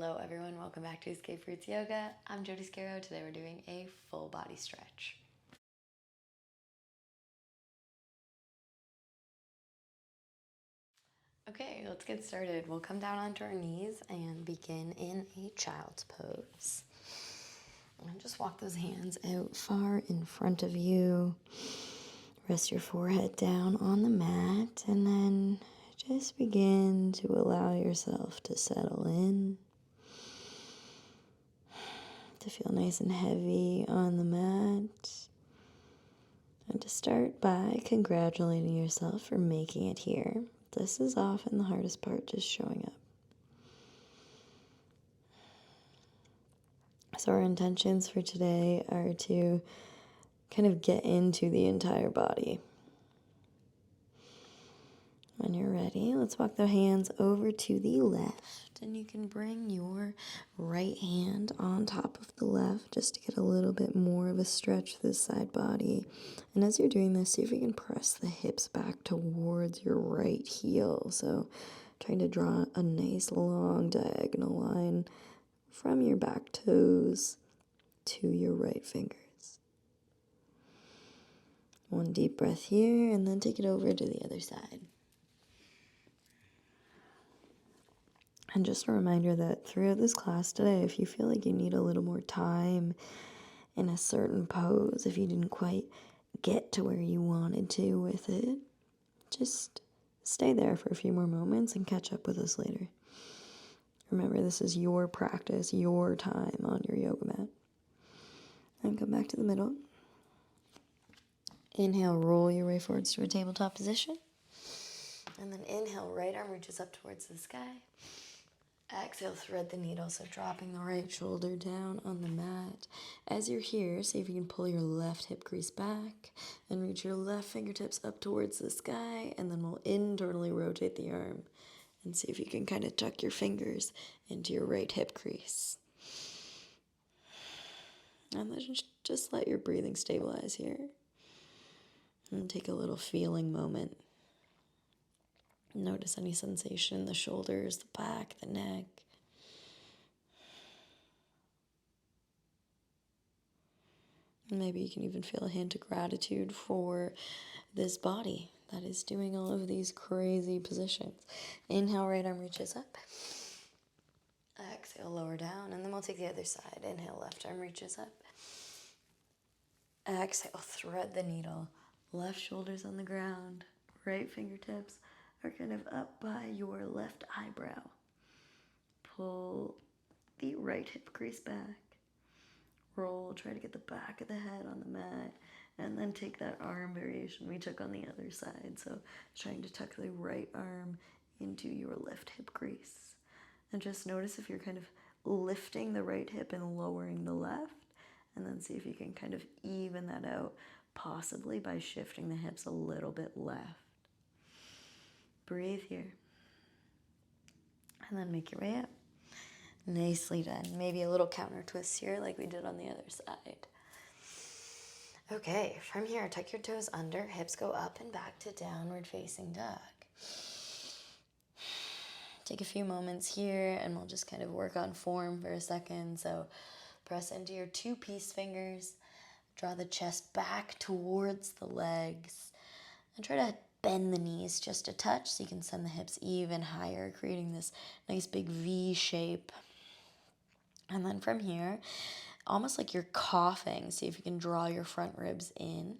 Hello everyone, welcome back to Escape Roots Yoga. I'm Jody Scaro. Today we're doing a full body stretch. Okay, let's get started. We'll come down onto our knees and begin in a child's pose. And just walk those hands out far in front of you. Rest your forehead down on the mat and then just begin to allow yourself to settle in. To feel nice and heavy on the mat. And to start by congratulating yourself for making it here. This is often the hardest part, just showing up. So our intentions for today are to kind of get into the entire body. When you're ready, let's walk the hands over to the left, and you can bring your right hand on top of the left just to get a little bit more of a stretch to the side body. And as you're doing this, see if you can press the hips back towards your right heel. So trying to draw a nice long diagonal line from your back toes to your right fingers. One deep breath here, and then take it over to the other side. And just a reminder that throughout this class today, if you feel like you need a little more time in a certain pose, if you didn't quite get to where you wanted to with it, just stay there for a few more moments and catch up with us later. Remember, this is your practice, your time on your yoga mat. And come back to the middle. Inhale, roll your way forwards to a tabletop position. And then inhale, right arm reaches up towards the sky. Exhale, thread the needle, so dropping the right shoulder down on the mat. As you're here, see if you can pull your left hip crease back and reach your left fingertips up towards the sky, and then we'll internally rotate the arm and see if you can kind of tuck your fingers into your right hip crease. And then just let your breathing stabilize here. And take a little feeling moment. Notice any sensation in the shoulders, the back, the neck. Maybe you can even feel a hint of gratitude for this body that is doing all of these crazy positions. Inhale, right arm reaches up. Exhale, lower down, and then we'll take the other side. Inhale, left arm reaches up. Exhale, thread the needle. Left shoulder's on the ground. Right fingertips are kind of up by your left eyebrow. Pull the right hip crease back. Roll, try to get the back of the head on the mat, and then take that arm variation we took on the other side. So trying to tuck the right arm into your left hip crease. And just notice if you're kind of lifting the right hip and lowering the left, and then see if you can kind of even that out, possibly by shifting the hips a little bit left. Breathe here. And then make your way up. Nicely done. Maybe a little counter twist here like we did on the other side. Okay, from here, tuck your toes under, hips go up and back to downward facing dog. Take a few moments here and we'll just kind of work on form for a second. So press into your two peace fingers, draw the chest back towards the legs, and try to bend the knees just a touch so you can send the hips even higher, creating this nice big V shape. And then from here, almost like you're coughing, see if you can draw your front ribs in.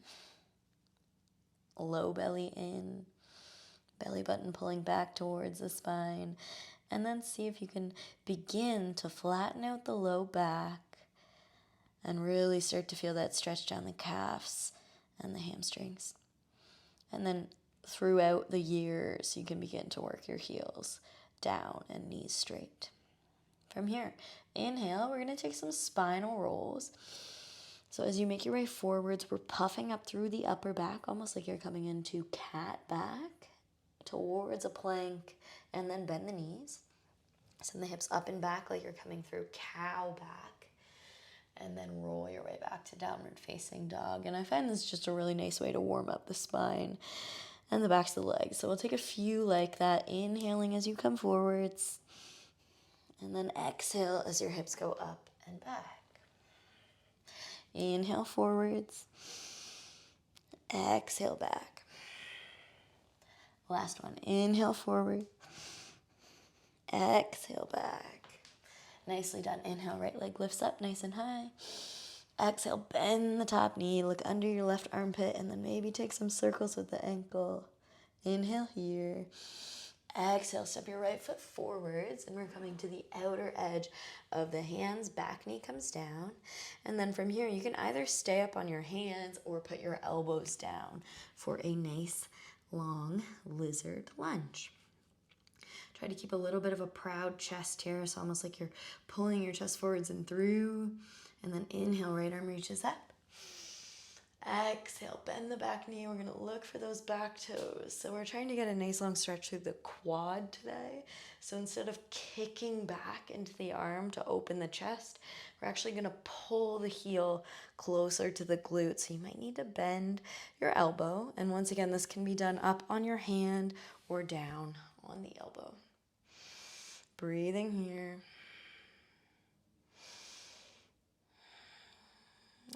Low belly in. Belly button pulling back towards the spine. And then see if you can begin to flatten out the low back and really start to feel that stretch down the calves and the hamstrings. And then throughout the years, you can begin to work your heels down and knees straight. From here, inhale, we're going to take some spinal rolls. So as you make your way forwards, we're puffing up through the upper back, almost like you're coming into cat back towards a plank, and then bend the knees. Send the hips up and back like you're coming through cow back, and then roll your way back to downward facing dog. And I find this just a really nice way to warm up the spine and the backs of the legs. So we'll take a few like that, inhaling as you come forwards, And then exhale as your hips go up and back. Inhale forwards. Exhale back. Last one. Inhale forward. Exhale back. Nicely done. Inhale, right leg lifts up nice and high. Exhale, bend the top knee, look under your left armpit, and then maybe take some circles with the ankle. Inhale here. Exhale, step your right foot forwards, and we're coming to the outer edge of the hands. Back knee comes down. And then from here, you can either stay up on your hands or put your elbows down for a nice, long lizard lunge. Try to keep a little bit of a proud chest here, so almost like you're pulling your chest forwards and through. And then inhale, right arm reaches up. Exhale, bend the back knee. We're gonna look for those back toes. So we're trying to get a nice long stretch through the quad today. So instead of kicking back into the arm to open the chest, we're actually gonna pull the heel closer to the glute. So you might need to bend your elbow. And once again, this can be done up on your hand or down on the elbow. Breathing here.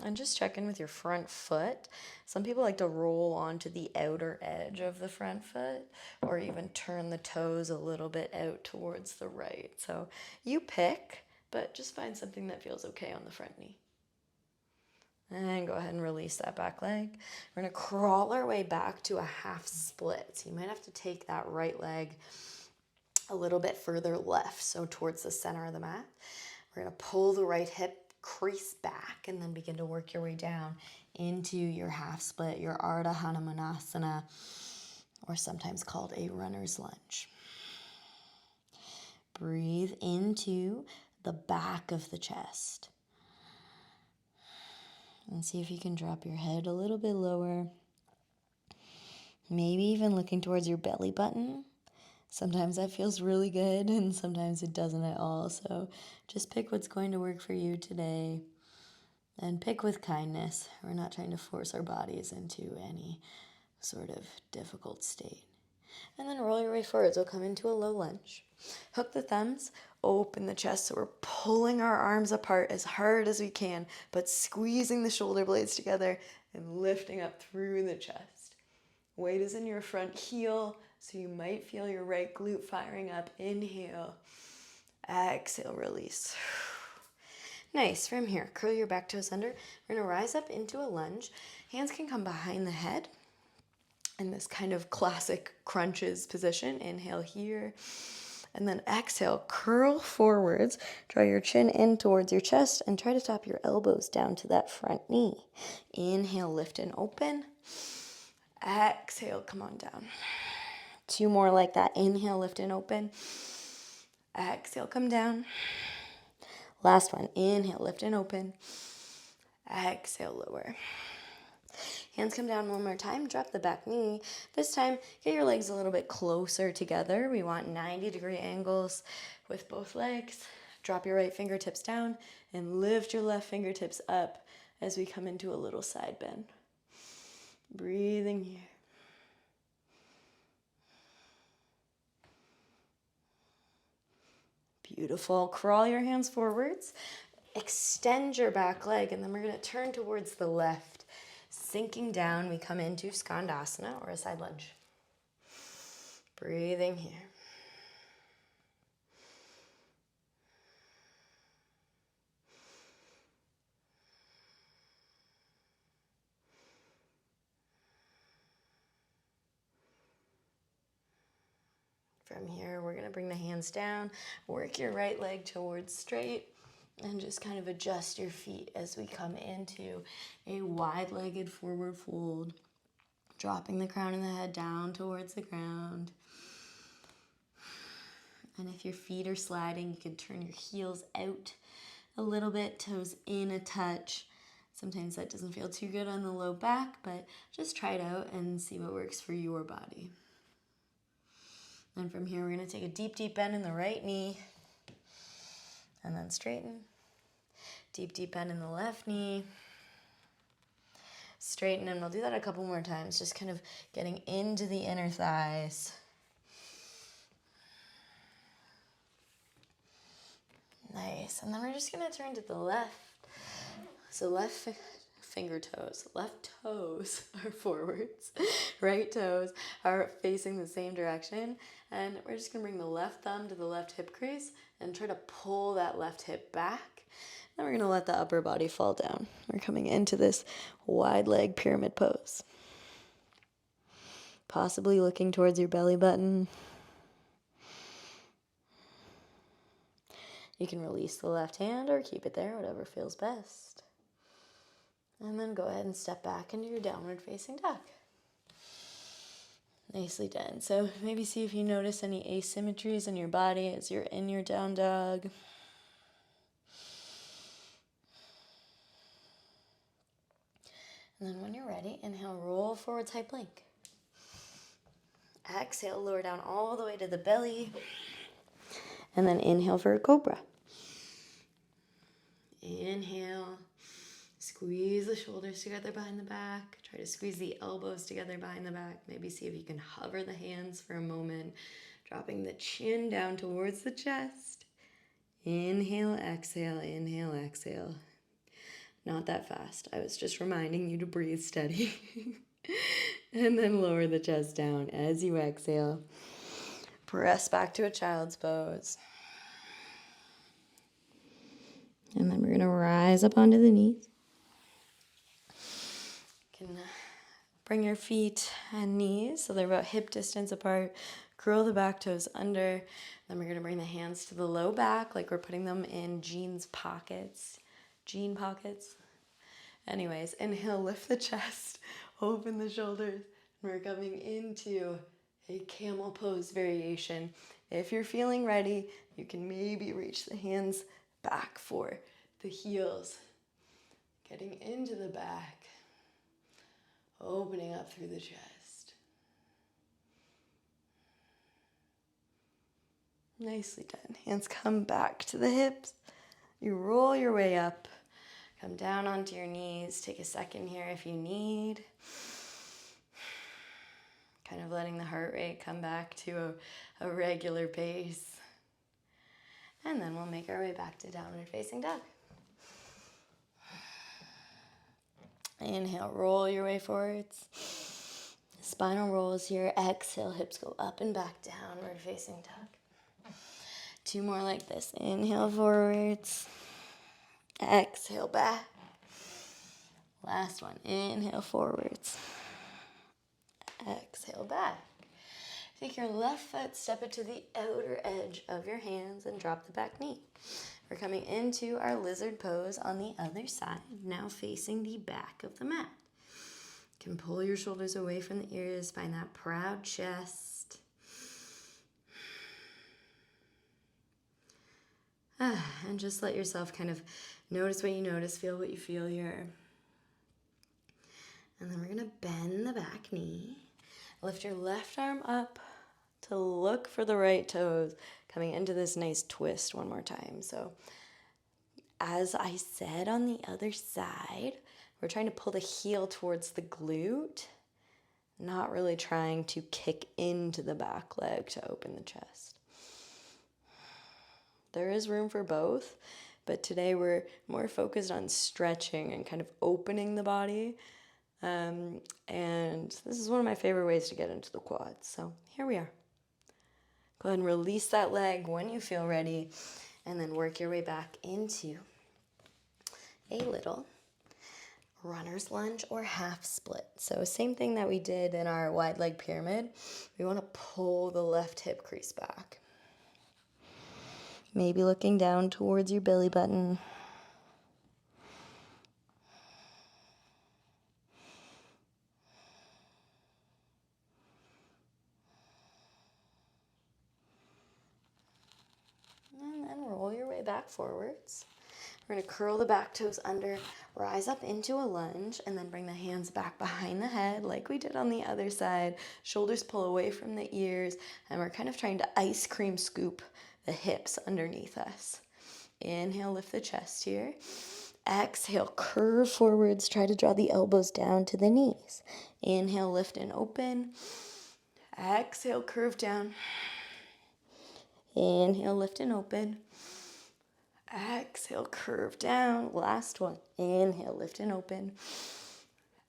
And just check in with your front foot. Some people like to roll onto the outer edge of the front foot or even turn the toes a little bit out towards the right. So you pick, but just find something that feels okay on the front knee. And go ahead and release that back leg. We're going to crawl our way back to a half split. So you might have to take that right leg a little bit further left, so towards the center of the mat. We're going to pull the right hip crease back and then begin to work your way down into your half split, your Ardha Hanumanasana, or sometimes called a runner's lunge. Breathe into the back of the chest. And see if you can drop your head a little bit lower. Maybe even looking towards your belly button. Sometimes that feels really good and sometimes it doesn't at all. So just pick what's going to work for you today and pick with kindness. We're not trying to force our bodies into any sort of difficult state. And then roll your way forwards. We'll come into a low lunge. Hook the thumbs, open the chest. So we're pulling our arms apart as hard as we can, but squeezing the shoulder blades together and lifting up through the chest. Weight is in your front heel, so you might feel your right glute firing up. Inhale. Exhale, release. Nice. From here, curl your back toes under. We're going to rise up into a lunge. Hands can come behind the head in this kind of classic crunches position. Inhale here. And then exhale, curl forwards. Draw your chin in towards your chest and try to tap your elbows down to that front knee. Inhale, lift and open. Exhale, come on down. 2 more like that. Inhale, lift and open. Exhale, come down. Last one. Inhale, lift and open. Exhale, lower. Hands come down one more time. Drop the back knee. This time, get your legs a little bit closer together. We want 90-degree angles with both legs. Drop your right fingertips down and lift your left fingertips up as we come into a little side bend. Breathing here. Beautiful. Crawl your hands forwards. Extend your back leg, and then we're going to turn towards the left. Sinking down, we come into Skandasana, or a side lunge. Breathing here. From here, we're going to bring the hands down, work your right leg towards straight, and just kind of adjust your feet as we come into a wide-legged forward fold, dropping the crown of the head down towards the ground. And if your feet are sliding, you can turn your heels out a little bit, toes in a touch. Sometimes that doesn't feel too good on the low back, but just try it out and see what works for your body. And from here, we're going to take a deep, deep bend in the right knee. And then straighten. Deep, deep bend in the left knee. Straighten, and we'll do that a couple more times. Just kind of getting into the inner thighs. Nice. And then we're just going to turn to the left. So left toes are forwards. Right toes are facing the same direction. And we're just going to bring the left thumb to the left hip crease and try to pull that left hip back. Then we're going to let the upper body fall down. We're coming into this wide leg pyramid pose. Possibly looking towards your belly button. You can release the left hand or keep it there, whatever feels best. And then go ahead and step back into your downward facing dog. Nicely done. So maybe see if you notice any asymmetries in your body as you're in your down dog. And then when you're ready, inhale, roll forward side plank. Exhale, lower down all the way to the belly. And then inhale for a cobra. Inhale. Squeeze the shoulders together behind the back. Try to squeeze the elbows together behind the back. Maybe see if you can hover the hands for a moment. Dropping the chin down towards the chest. Inhale, exhale, inhale, exhale. Not that fast. I was just reminding you to breathe steady. And then lower the chest down as you exhale. Press back to a child's pose. And then we're going to rise up onto the knees. You can bring your feet and knees so they're about hip distance apart. Curl the back toes under. Then we're going to bring the hands to the low back like we're putting them in jean pockets. Anyways, inhale, lift the chest, open the shoulders. And we're coming into a camel pose variation. If you're feeling ready, you can maybe reach the hands back for the heels. Getting into the back. Opening up through the chest. Nicely done. Hands come back to the hips. You roll your way up. Come down onto your knees. Take a second here if you need. Kind of letting the heart rate come back to a regular pace. And then we'll make our way back to downward facing dog. Inhale, roll your way forwards. Spinal rolls here. Exhale, hips go up and back, downward facing dog. 2 more like this. Inhale, forwards. Exhale, back. Last one. Inhale, forwards. Exhale, back. Take your left foot, step it to the outer edge of your hands and drop the back knee. We're coming into our lizard pose on the other side, now facing the back of the mat. You can pull your shoulders away from the ears, find that proud chest. And just let yourself kind of notice what you notice, feel what you feel here. And then we're going to bend the back knee. Lift your left arm up to look for the right toes, coming into this nice twist one more time. So as I said on the other side, we're trying to pull the heel towards the glute, not really trying to kick into the back leg to open the chest. There is room for both, but today we're more focused on stretching and kind of opening the body. And this is one of my favorite ways to get into the quads. So here we are. Go ahead and release that leg when you feel ready, and then work your way back into a little runner's lunge or half split. So same thing that we did in our wide leg pyramid. We want to pull the left hip crease back. Maybe looking down towards your belly button. And then roll your way back forwards. We're going to curl the back toes under, rise up into a lunge, and then bring the hands back behind the head like we did on the other side. Shoulders pull away from the ears, and we're kind of trying to ice cream scoop the hips underneath us. Inhale, lift the chest here. Exhale, curve forwards. Try to draw the elbows down to the knees. Inhale, lift and open. Exhale, curve down. Inhale, lift and open. Exhale, curve down. Last one. Inhale, lift and open.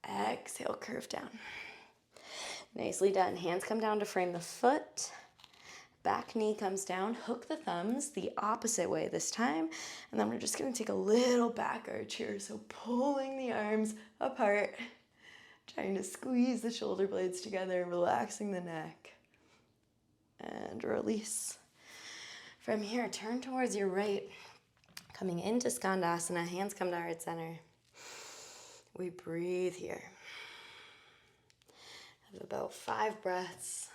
Exhale, curve down. Nicely done. Hands come down to frame the foot. Back knee comes down. Hook the thumbs the opposite way this time. And then we're just going to take a little back arch here. So pulling the arms apart. Trying to squeeze the shoulder blades together, relaxing the neck. And release. From here, turn towards your right. Coming into Skandasana, hands come to heart center. We breathe here. Have about 5 breaths.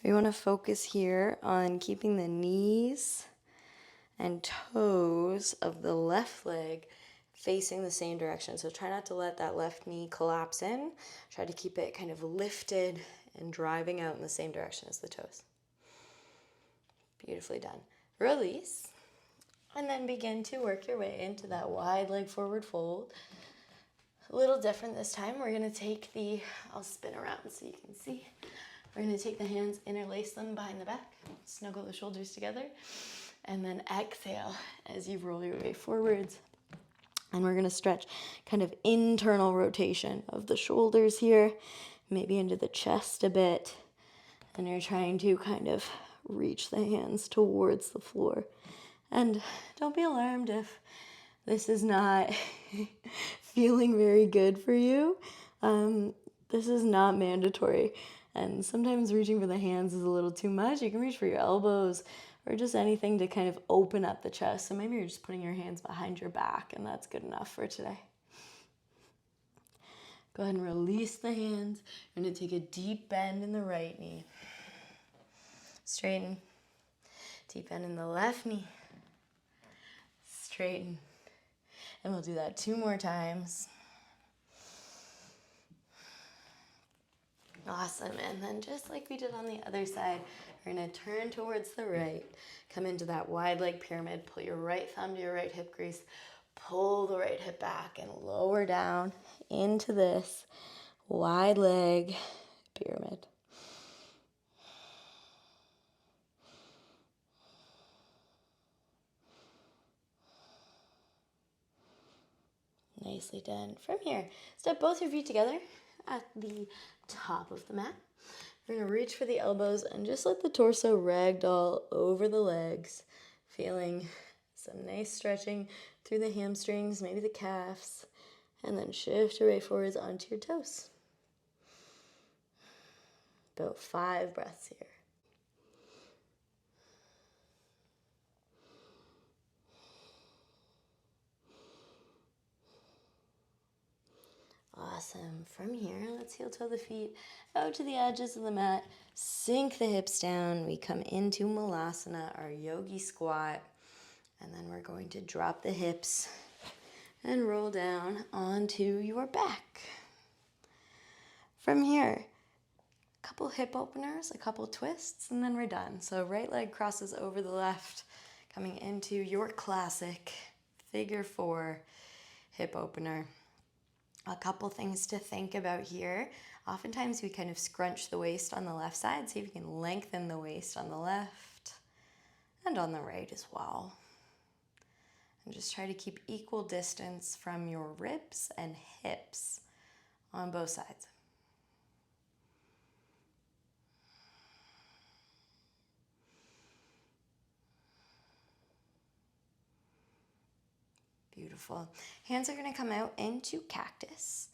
We want to focus here on keeping the knees and toes of the left leg facing the same direction. So try not to let that left knee collapse in. Try to keep it kind of lifted and driving out in the same direction as the toes. Beautifully done. Release. And then begin to work your way into that wide leg forward fold. A little different this time. We're going to take I'll spin around so you can see. We're going to take the hands, interlace them behind the back, snuggle the shoulders together, and then exhale as you roll your way forwards. And we're going to stretch kind of internal rotation of the shoulders here, maybe into the chest a bit. And you're trying to kind of reach the hands towards the floor. And don't be alarmed if this is not feeling very good for you. This is not mandatory. And sometimes reaching for the hands is a little too much. You can reach for your elbows or just anything to kind of open up the chest. So maybe you're just putting your hands behind your back, and that's good enough for today. Go ahead and release the hands. You're going to take a deep bend in the right knee. Straighten. Deep bend in the left knee. Straighten. And we'll do that 2 more times. Awesome. And then just like we did on the other side, we're going to turn towards the right. Come into that wide leg pyramid. Pull your right thumb to your right hip crease. Pull the right hip back and lower down into this wide leg pyramid. Nicely done. From here, step both your feet together at the top of the mat. We're going to reach for the elbows and just let the torso ragdoll over the legs, feeling some nice stretching through the hamstrings, maybe the calves, and then shift your way forwards onto your toes. About 5 breaths here. Awesome. From here, let's heel toe the feet out to the edges of the mat. Sink the hips down. We come into Malasana, our yogi squat. And then we're going to drop the hips and roll down onto your back. From here, a couple hip openers, a couple twists, and then we're done. So right leg crosses over the left, coming into your classic figure 4 hip opener. A couple things to think about here. Oftentimes we kind of scrunch the waist on the left side. See if you can lengthen the waist on the left and on the right as well. And just try to keep equal distance from your ribs and hips on both sides. Beautiful. Hands are going to come out into cactus.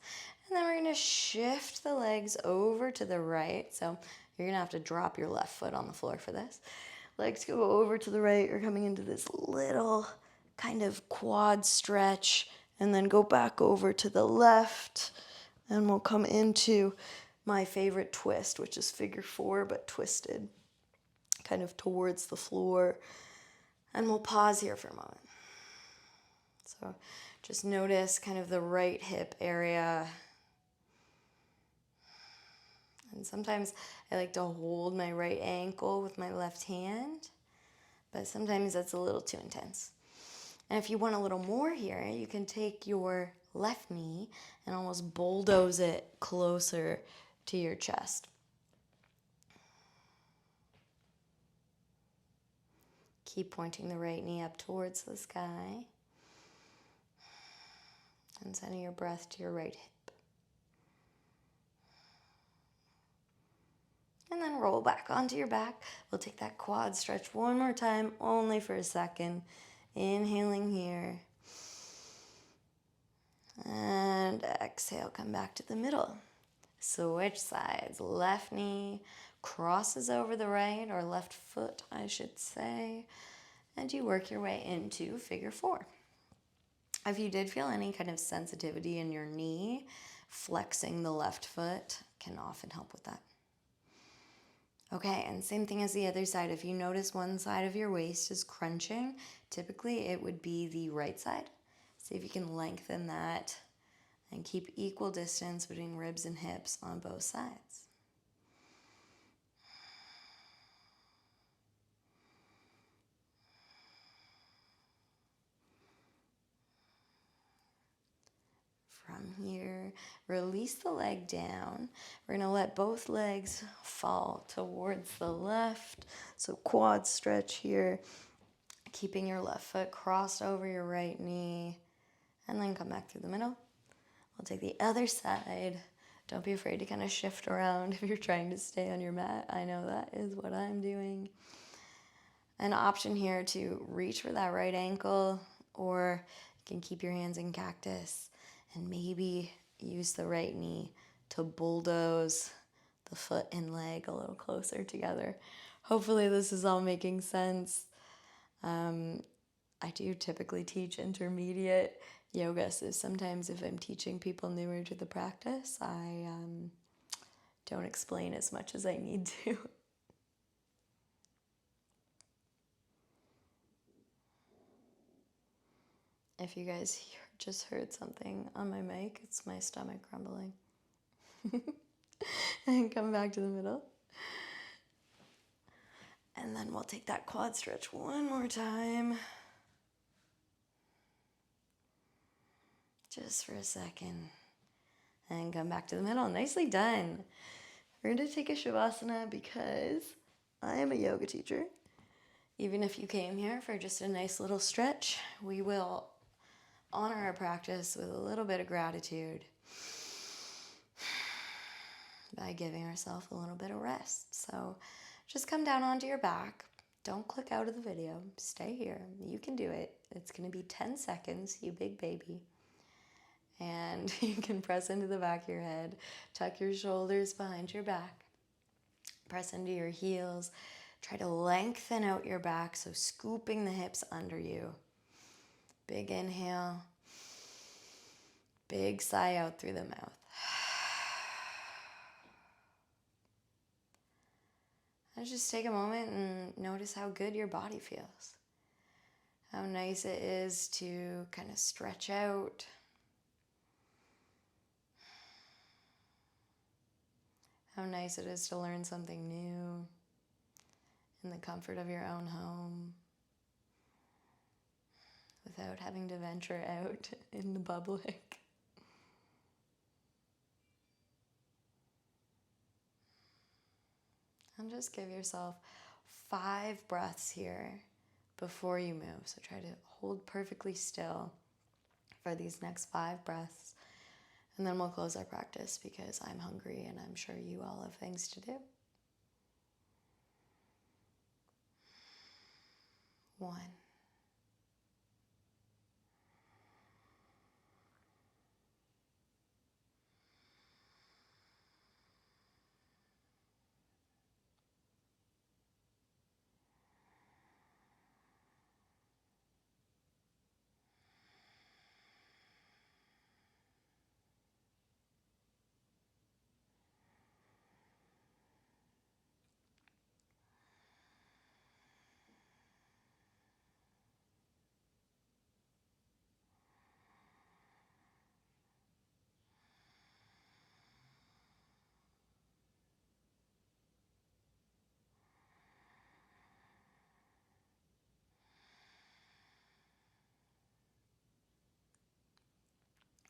And then we're going to shift the legs over to the right. So you're going to have to drop your left foot on the floor for this. Legs go over to the right. You're coming into this little kind of quad stretch. And then go back over to the left. And we'll come into my favorite twist, which is figure 4, but twisted kind of towards the floor. And we'll pause here for a moment. So just notice kind of the right hip area. And sometimes I like to hold my right ankle with my left hand, but sometimes that's a little too intense. And if you want a little more here, you can take your left knee and almost bulldoze it closer to your chest. Keep pointing the right knee up towards the sky. And sending your breath to your right hip. And then roll back onto your back. We'll take that quad stretch one more time, only for a second. Inhaling here. And exhale, come back to the middle. Switch sides. Left knee crosses over the right, or left foot, I should say. And you work your way into figure four. If you did feel any kind of sensitivity in your knee, flexing the left foot can often help with that. Okay, and same thing as the other side. If you notice one side of your waist is crunching, typically it would be the right side. See if you can lengthen that and keep equal distance between ribs and hips on both sides. From here, release the leg down. We're going to let both legs fall towards the left. So quad stretch here, keeping your left foot crossed over your right knee, and then come back through the middle. We'll take the other side. Don't be afraid to kind of shift around if you're trying to stay on your mat. I know that is what I'm doing. An option here to reach for that right ankle, or you can keep your hands in cactus and maybe use the right knee to bulldoze the foot and leg a little closer together. Hopefully this is all making sense. I do typically teach intermediate yoga, so sometimes if I'm teaching people newer to the practice, I don't explain as much as I need to. If you guys just heard something on my mic, it's my stomach grumbling. And come back to the middle. And then we'll take that quad stretch one more time. Just for a second. And come back to the middle. Nicely done. We're going to take a Savasana because I am a yoga teacher. Even if you came here for just a nice little stretch, we will honor our practice with a little bit of gratitude by giving ourselves a little bit of rest. So just come down onto your back. Don't click out of the video. Stay here. You can do it. It's going to be 10 seconds, you big baby. And you can press into the back of your head. Tuck your shoulders behind your back. Press into your heels. Try to lengthen out your back, so scooping the hips under you. Big inhale. Big sigh out through the mouth. And just take a moment and notice how good your body feels. How nice it is to kind of stretch out. How nice it is to learn something new in the comfort of your own home without having to venture out in the public. And just give yourself 5 breaths here before you move. So try to hold perfectly still for these next 5 breaths. And then we'll close our practice because I'm hungry and I'm sure you all have things to do. 1.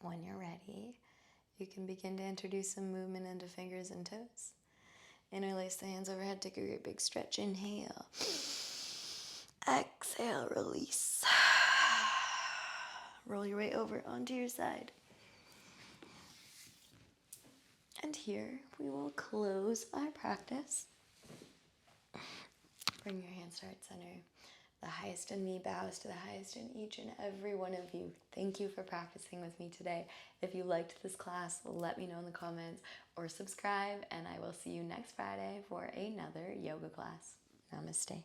When you're ready, you can begin to introduce some movement into fingers and toes. Interlace the hands overhead, take a great big stretch. Inhale. Exhale. exhale, release. Roll your way over onto your side. And here we will close our practice. Bring your hands to heart center. The highest in me bows to the highest in each and every one of you. Thank you for practicing with me today. If you liked this class, let me know in the comments or subscribe, and I will see you next Friday for another yoga class. Namaste.